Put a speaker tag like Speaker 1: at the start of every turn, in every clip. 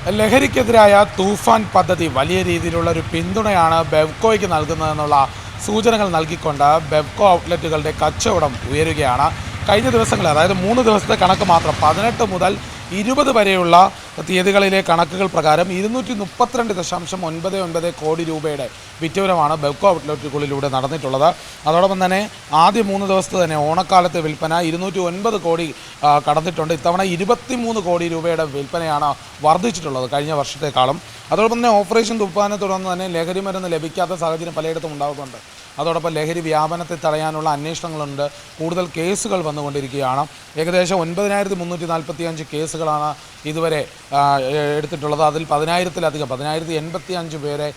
Speaker 1: ലഹരിക്കെതിരായ തൂഫാൻ പദ്ധതി വലിയ രീതിയിലുള്ള ഒരു പിന്തുണയാണ് ബെവ്കോയ്ക്ക് നൽകുന്നതെന്നുള്ള സൂചനകൾ നൽകിക്കൊണ്ട് ബെവ്കോ ഔട്ട്ലെറ്റുകളുടെ കച്ചവടം ഉയരുകയാണ്. കഴിഞ്ഞ ദിവസങ്ങളിൽ, അതായത് 3 ദിവസത്തെ കണക്ക് മാത്രം, 18 മുതൽ 20 വരെയുള്ള തീയതികളിലെ കണക്കുകൾ പ്രകാരം 232.99 കോടി രൂപയുടെ വിറ്റുവരവാണ് ബെവ്കോ ഔട്ട്ലെറ്റുകളിലൂടെ നടന്നിട്ടുള്ളത്. അതോടൊപ്പം തന്നെ ആദ്യ 3 ദിവസത്തെ തന്നെ ഓണക്കാലത്തെ വിൽപ്പന 209 കോടി കടന്നിട്ടുണ്ട്. ഇത്തവണ 23 കോടി രൂപയുടെ വിൽപ്പനയാണ് വർദ്ധിച്ചിട്ടുള്ളത് കഴിഞ്ഞ വർഷത്തെക്കാളും. അതോടൊപ്പം തന്നെ ഓപ്പറേഷൻ തൂഫാനെ തുടർന്ന് തന്നെ ലഹരി മരുന്ന് ലഭിക്കാത്ത സാഹചര്യം പലയിടത്തും ഉണ്ടാകുന്നുണ്ട്. അതോടൊപ്പം ലഹരി വ്യാപനത്തെ തടയാനുള്ള അന്വേഷണങ്ങളുണ്ട്. കൂടുതൽ കേസുകൾ വന്നുകൊണ്ടിരിക്കുകയാണ്. ഏകദേശം 9345 കേസുകളാണ് ഇതുവരെ എടുത്തിട്ടുള്ളത്. അതിൽ 10,085 പേരെ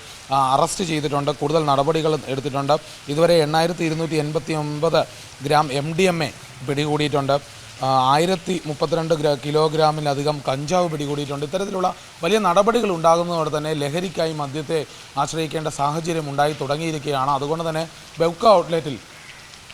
Speaker 1: അറസ്റ്റ് ചെയ്തിട്ടുണ്ട്. കൂടുതൽ നടപടികൾ എടുത്തിട്ടുണ്ട്. ഇതുവരെ 8289 ഗ്രാം MDMA പിടികൂടിയിട്ടുണ്ട്. 1032 കിലോഗ്രാമിലധികം കഞ്ചാവ് പിടികൂടിയിട്ടുണ്ട്. ഇത്തരത്തിലുള്ള വലിയ നടപടികൾ ഉണ്ടാകുന്നതോടെ തന്നെ ലഹരിക്കായി മദ്യത്തെ ആശ്രയിക്കേണ്ട സാഹചര്യം ഉണ്ടായി തുടങ്ങിയിരിക്കുകയാണ്. അതുകൊണ്ട് തന്നെ ബെവ്കോ ഔട്ട്ലെറ്റിൽ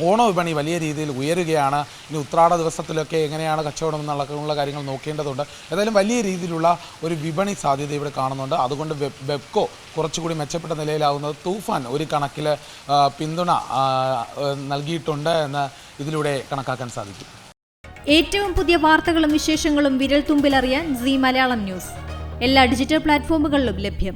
Speaker 1: ഓണ വിപണി വലിയ രീതിയിൽ ഉയരുകയാണ്. ഇനി ഉത്രാട ദിവസത്തിലൊക്കെ എങ്ങനെയാണ് കച്ചവടം എന്നുള്ള കാര്യങ്ങൾ നോക്കേണ്ടതുണ്ട്. ഏതായാലും വലിയ രീതിയിലുള്ള ഒരു വിപണി സാധ്യത ഇവിടെ കാണുന്നുണ്ട്. അതുകൊണ്ട് ബെവ്കോ കുറച്ചുകൂടി മെച്ചപ്പെട്ട നിലയിലാവുന്നത് തൂഫാൻ ഒരു കണക്കിൽ പിന്തുണ നൽകിയിട്ടുണ്ട് എന്ന് ഇതിലൂടെ കണക്കാക്കാൻ സാധിക്കും.
Speaker 2: ഏറ്റവും പുതിയ വാർത്തകളും വിശേഷങ്ങളും വിരൽ തുമ്പിലറിയാൻ സീ മലയാളം ന്യൂസ് എല്ലാ ഡിജിറ്റൽ പ്ലാറ്റ്ഫോമുകളിലും ലഭ്യം.